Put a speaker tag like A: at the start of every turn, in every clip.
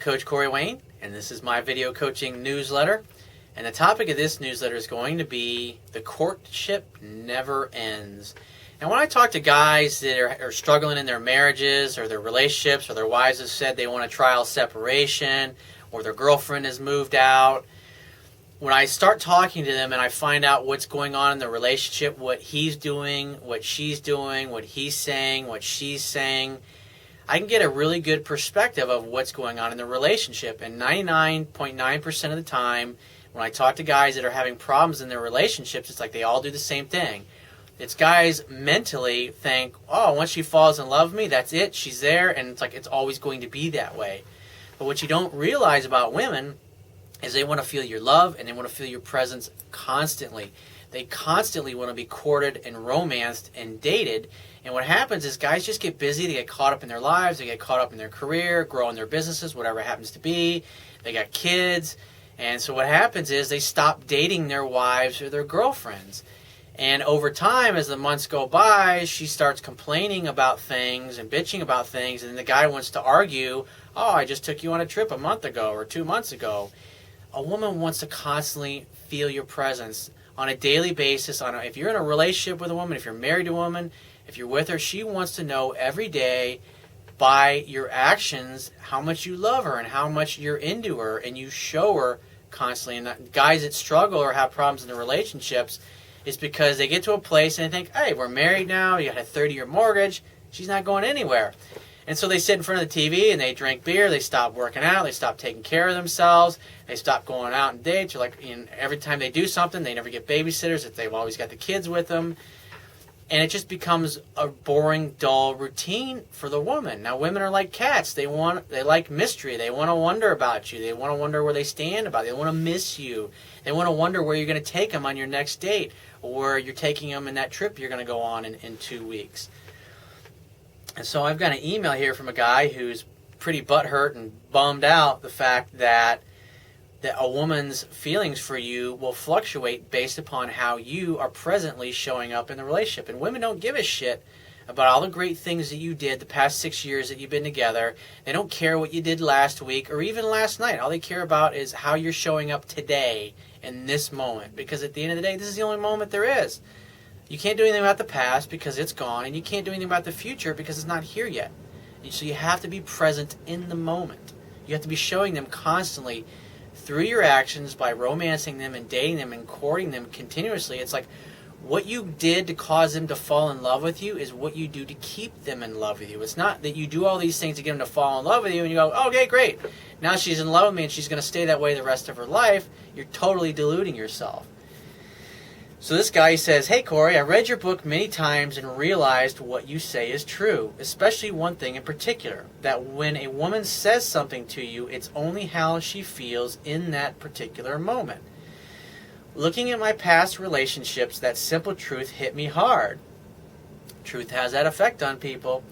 A: Coach Corey Wayne, and this is my video coaching newsletter. And the topic of this newsletter is going to be the courtship never ends. And when I talk to guys that are struggling in their marriages or their relationships, or their wives have said they want a trial separation, or their girlfriend has moved out, when I start talking to them and I find out what's going on in the relationship, what he's doing, what she's doing, what he's saying, what she's saying, I can get a really good perspective of what's going on in the relationship. And 99.9% of the time, when I talk to guys that are having problems in their relationships, it's like they all do the same thing. It's guys mentally think, oh, once she falls in love with me, that's it, she's there, and it's like it's always going to be that way. But what you don't realize about women is they want to feel your love and they want to feel your presence constantly. They constantly want to be courted and romanced and dated. And what happens is guys just get busy, they get caught up in their lives, they get caught up in their career, growing their businesses, whatever it happens to be. They got kids. And so what happens is they stop dating their wives or their girlfriends. And over time, as the months go by, she starts complaining about things and bitching about things. And the guy wants to argue, oh, I just took you on a trip a month ago or 2 months ago. A woman wants to constantly feel your presence on a daily basis. If you're in a relationship with a woman, if you're married to a woman, if you're with her, she wants to know every day by your actions how much you love her and how much you're into her, and you show her constantly. And guys that struggle or have problems in their relationships is because they get to a place and they think, hey, we're married now, you got a 30-year mortgage, she's not going anywhere. And so they sit in front of the TV and they drink beer, they stop working out, they stop taking care of themselves, they stop going out on dates, or every time they do something, they never get babysitters if they've always got the kids with them. And it just becomes a boring, dull routine for the woman. Now, women are like cats. They like mystery. They want to wonder about you. They want to wonder where they stand about you. They want to miss you. They want to wonder where you're going to take them on your next date, or where you're taking them in that trip you're going to go on in 2 weeks. And so I've got an email here from a guy who's pretty butthurt and bummed out the fact that a woman's feelings for you will fluctuate based upon how you are presently showing up in the relationship. And women don't give a shit about all the great things that you did the past 6 years that you've been together. They don't care what you did last week or even last night. All they care about is how you're showing up today in this moment. Because at the end of the day, this is the only moment there is. You can't do anything about the past because it's gone, and you can't do anything about the future because it's not here yet. And so you have to be present in the moment. You have to be showing them constantly through your actions by romancing them and dating them and courting them continuously. It's like what you did to cause them to fall in love with you is what you do to keep them in love with you. It's not that you do all these things to get them to fall in love with you and you go, okay, great, now she's in love with me and she's going to stay that way the rest of her life. You're totally deluding yourself. So this guy says, hey Corey, I read your book many times and realized what you say is true, especially one thing in particular, that when a woman says something to you, it's only how she feels in that particular moment. Looking at my past relationships, that simple truth hit me hard. Truth has that effect on people.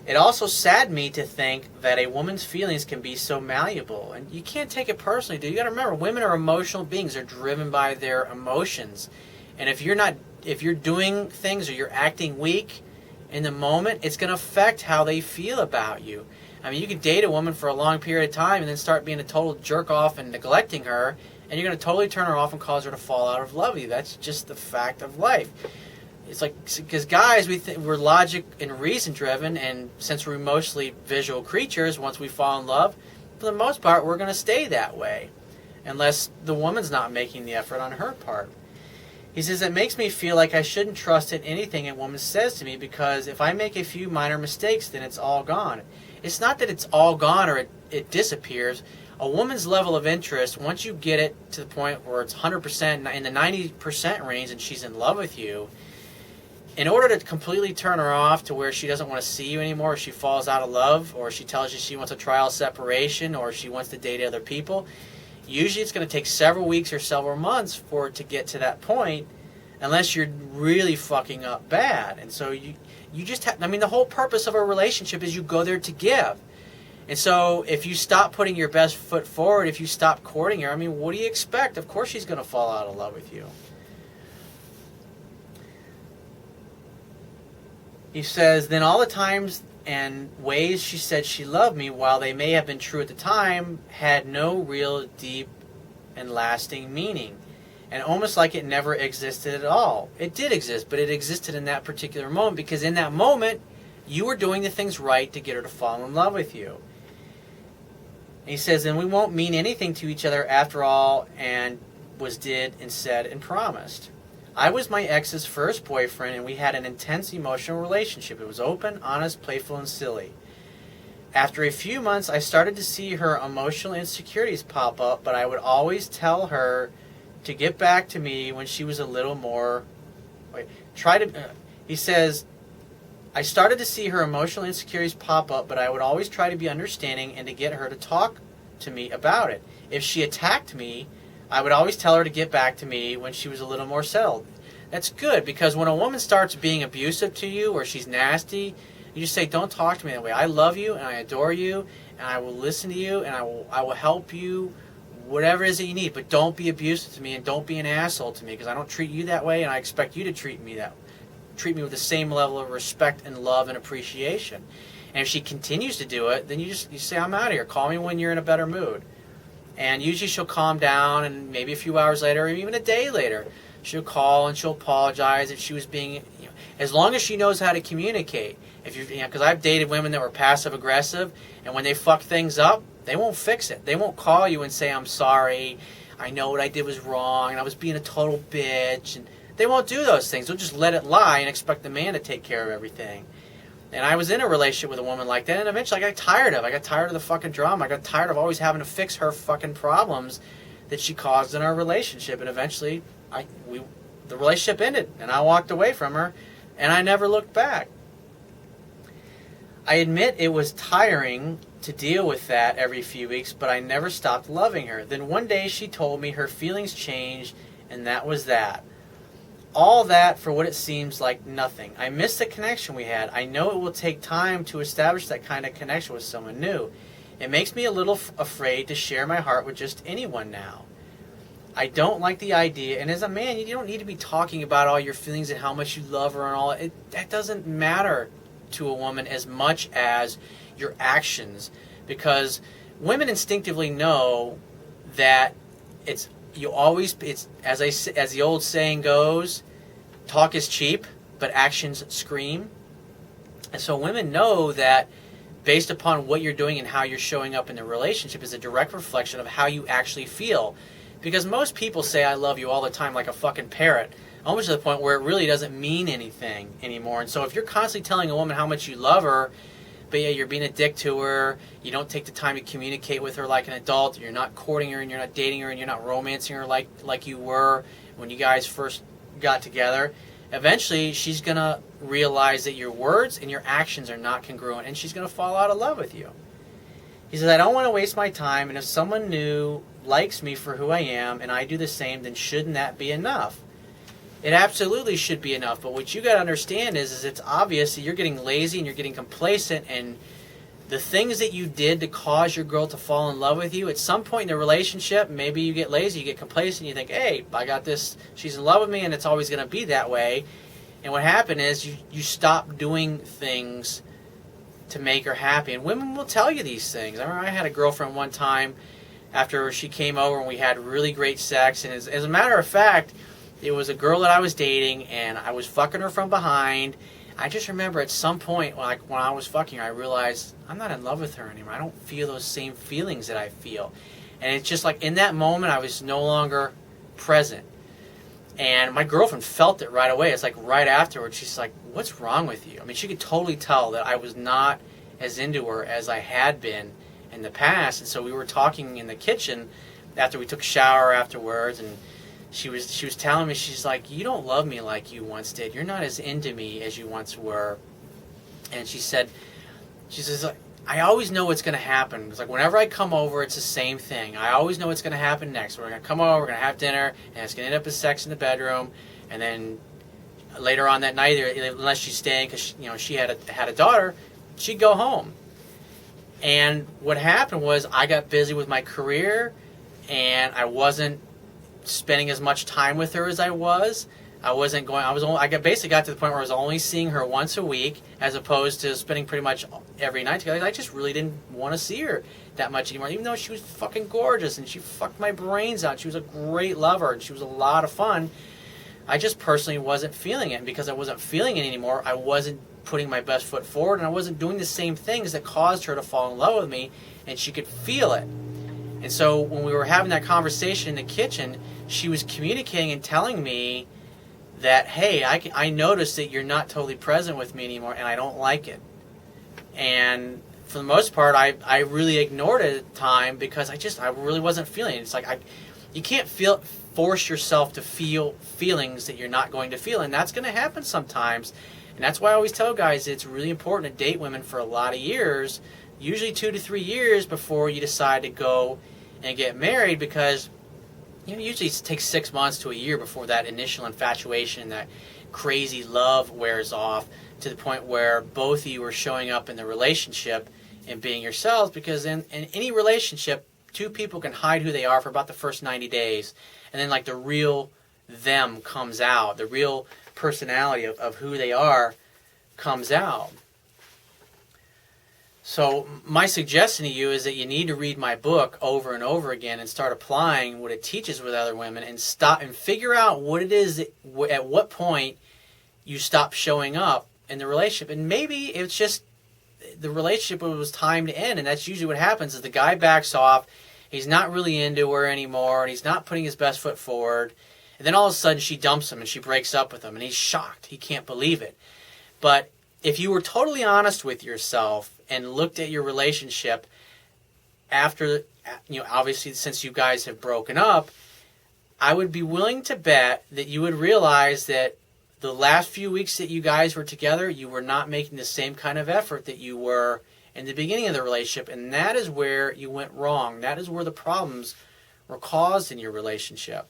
A: It also saddened me to think that a woman's feelings can be so malleable. And you can't take it personally, dude. You got to remember, women are emotional beings. They're driven by their emotions. And if you're doing things or you're acting weak in the moment, it's going to affect how they feel about you. I mean, you can date a woman for a long period of time and then start being a total jerk off and neglecting her, and you're going to totally turn her off and cause her to fall out of love with you. That's just the fact of life. It's like, because guys, we're logic and reason driven, and since we're mostly visual creatures, once we fall in love, for the most part, we're going to stay that way, unless the woman's not making the effort on her part. He says, it makes me feel like I shouldn't trust in anything a woman says to me, because if I make a few minor mistakes, then it's all gone. It's not that it's all gone or it disappears. A woman's level of interest, once you get it to the point where it's 100%, in the 90% range, and she's in love with you, in order to completely turn her off to where she doesn't want to see you anymore, or she falls out of love, or she tells you she wants a trial separation, or she wants to date other people, usually it's going to take several weeks or several months for it to get to that point, unless you're really fucking up bad. And so you just have, I mean, the whole purpose of a relationship is you go there to give. And so if you stop putting your best foot forward, if you stop courting her, I mean, what do you expect? Of course she's going to fall out of love with you. He says, then all the times and ways she said she loved me, while they may have been true at the time, had no real deep and lasting meaning. And almost like it never existed at all. It did exist, but it existed in that particular moment, because in that moment, you were doing the things right to get her to fall in love with you. And he says, and we won't mean anything to each other after all, and was did and said and promised. I was my ex's first boyfriend, and we had an intense emotional relationship. It was open, honest, playful, and silly. After a few months, I started to see her emotional insecurities pop up, but I would always tell her to get back to me when she was a little more... he says, I started to see her emotional insecurities pop up, but I would always try to be understanding and to get her to talk to me about it. If she attacked me, I would always tell her to get back to me when she was a little more settled. That's good, because when a woman starts being abusive to you or she's nasty, you just say, don't talk to me that way. I love you and I adore you and I will listen to you and I will help you, whatever it is that you need, but don't be abusive to me and don't be an asshole to me, because I don't treat you that way and I expect you to treat me with the same level of respect and love and appreciation. And if she continues to do it, then you say, I'm out of here. Call me when you're in a better mood. And usually she'll calm down, and maybe a few hours later or even a day later, she'll call and she'll apologize if she was being, as long as she knows how to communicate. If because I've dated women that were passive aggressive, and when they fuck things up, they won't fix it. They won't call you and say, I'm sorry, I know what I did was wrong, and I was being a total bitch. And they won't do those things. They'll just let it lie and expect the man to take care of everything. And I was in a relationship with a woman like that, and eventually I got tired of the fucking drama. I got tired of always having to fix her fucking problems that she caused in our relationship. And eventually, the relationship ended, and I walked away from her, and I never looked back. I admit it was tiring to deal with that every few weeks, but I never stopped loving her. Then one day she told me her feelings changed, and that was that. All that for what it seems like nothing. I miss the connection we had. I know it will take time to establish that kind of connection with someone new. It makes me a little afraid to share my heart with just anyone now. I don't like the idea, and as a man, you don't need to be talking about all your feelings and how much you love her and all. That doesn't matter to a woman as much as your actions, because women instinctively know that it's as the old saying goes, talk is cheap, but actions scream. And so women know that based upon what you're doing and how you're showing up in the relationship is a direct reflection of how you actually feel. Because most people say I love you all the time like a fucking parrot, almost to the point where it really doesn't mean anything anymore. And so if you're constantly telling a woman how much you love her, but yeah, you're being a dick to her, you don't take the time to communicate with her like an adult, you're not courting her and you're not dating her and you're not romancing her like you were when you guys first got together, eventually she's going to realize that your words and your actions are not congruent, and she's going to fall out of love with you. He says, I don't want to waste my time, and if someone new likes me for who I am and I do the same, then shouldn't that be enough? It absolutely should be enough, but what you got to understand is it's obvious that you're getting lazy and you're getting complacent, and the things that you did to cause your girl to fall in love with you, at some point in the relationship, maybe you get lazy, you get complacent, you think, hey, I got this, she's in love with me, and it's always going to be that way. And what happened is you stop doing things to make her happy. And women will tell you these things. I remember I had a girlfriend one time after she came over and we had really great sex, and as a matter of fact, it was a girl that I was dating, and I was fucking her from behind. I just remember at some point, when I was fucking her, I realized I'm not in love with her anymore. I don't feel those same feelings that I feel. And it's just like in that moment, I was no longer present. And my girlfriend felt it right away. It's like right afterwards, she's like, what's wrong with you? I mean, she could totally tell that I was not as into her as I had been in the past. And so we were talking in the kitchen after we took a shower afterwards, and she was telling me, she's like, you don't love me like you once did. You're not as into me as you once were. And she says, I always know what's going to happen. It's like whenever I come over, it's the same thing. I always know what's going to happen next. We're going to come over, we're going to have dinner, and it's going to end up as sex in the bedroom. And then later on that night, unless she's staying because she had a daughter, she'd go home. And what happened was I got busy with my career, and I wasn't spending as much time with her as I was. basically got to the point where I was only seeing her once a week, as opposed to spending pretty much every night together. I just really didn't want to see her that much anymore, even though she was fucking gorgeous and she fucked my brains out. She was a great lover and she was a lot of fun. I just personally wasn't feeling it, and because I wasn't feeling it anymore, I wasn't putting my best foot forward, and I wasn't doing the same things that caused her to fall in love with me, and she could feel it. And so when we were having that conversation in the kitchen, she was communicating and telling me that, hey, I noticed that you're not totally present with me anymore, and I don't like it. And for the most part, I really ignored it at the time because I really wasn't feeling it. It's like you can't force yourself to feel feelings that you're not going to feel, and that's going to happen sometimes. And that's why I always tell guys it's really important to date women for a lot of years, usually 2 to 3 years before you decide to go and get married, because usually it takes 6 months to a year before that initial infatuation, that crazy love wears off to the point where both of you are showing up in the relationship and being yourselves, because in any relationship, two people can hide who they are for about the first 90 days. And then like the real them comes out. The real personality of who they are comes out. So my suggestion to you is that you need to read my book over and over again and start applying what it teaches with other women, and stop and figure out what it is that, at what point you stop showing up in the relationship. And maybe it's just the relationship was time to end, and that's usually what happens is the guy backs off. He's not really into her anymore, and he's not putting his best foot forward. And then all of a sudden she dumps him and she breaks up with him, and he's shocked. He can't believe it. But if you were totally honest with yourself and looked at your relationship after, obviously since you guys have broken up, I would be willing to bet that you would realize that the last few weeks that you guys were together, you were not making the same kind of effort that you were in the beginning of the relationship, and that is where you went wrong. That is where the problems were caused in your relationship.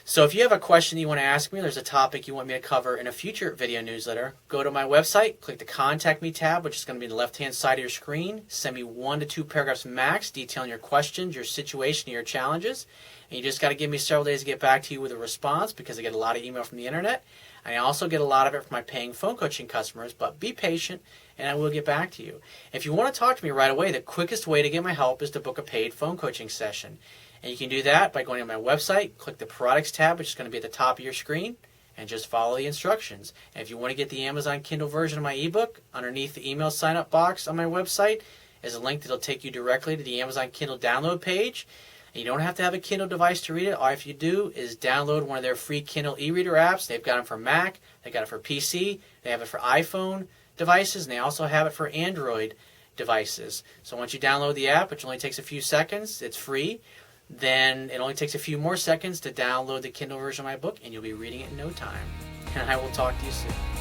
A: So if you have a question you want to ask me, there's a topic you want me to cover in a future video newsletter, go to my website, click the Contact Me tab, which is going to be on the left-hand side of your screen. Send me 1 to 2 paragraphs max detailing your questions, your situation, your challenges. And you just got to give me several days to get back to you with a response, because I get a lot of email from the internet. I also get a lot of it from my paying phone coaching customers, but be patient and I will get back to you. If you want to talk to me right away, the quickest way to get my help is to book a paid phone coaching session. And you can do that by going to my website, click the Products tab, which is going to be at the top of your screen, and just follow the instructions. And if you want to get the Amazon Kindle version of my ebook, underneath the email sign-up box on my website is a link that will take you directly to the Amazon Kindle download page. And you don't have to have a Kindle device to read it. All you have to do is download one of their free Kindle e-reader apps. They've got them for Mac, they've got it for PC, they have it for iPhone devices, and they also have it for Android devices. So once you download the app, which only takes a few seconds, it's free, then it only takes a few more seconds to download the Kindle version of my book, and you'll be reading it in no time. And I will talk to you soon.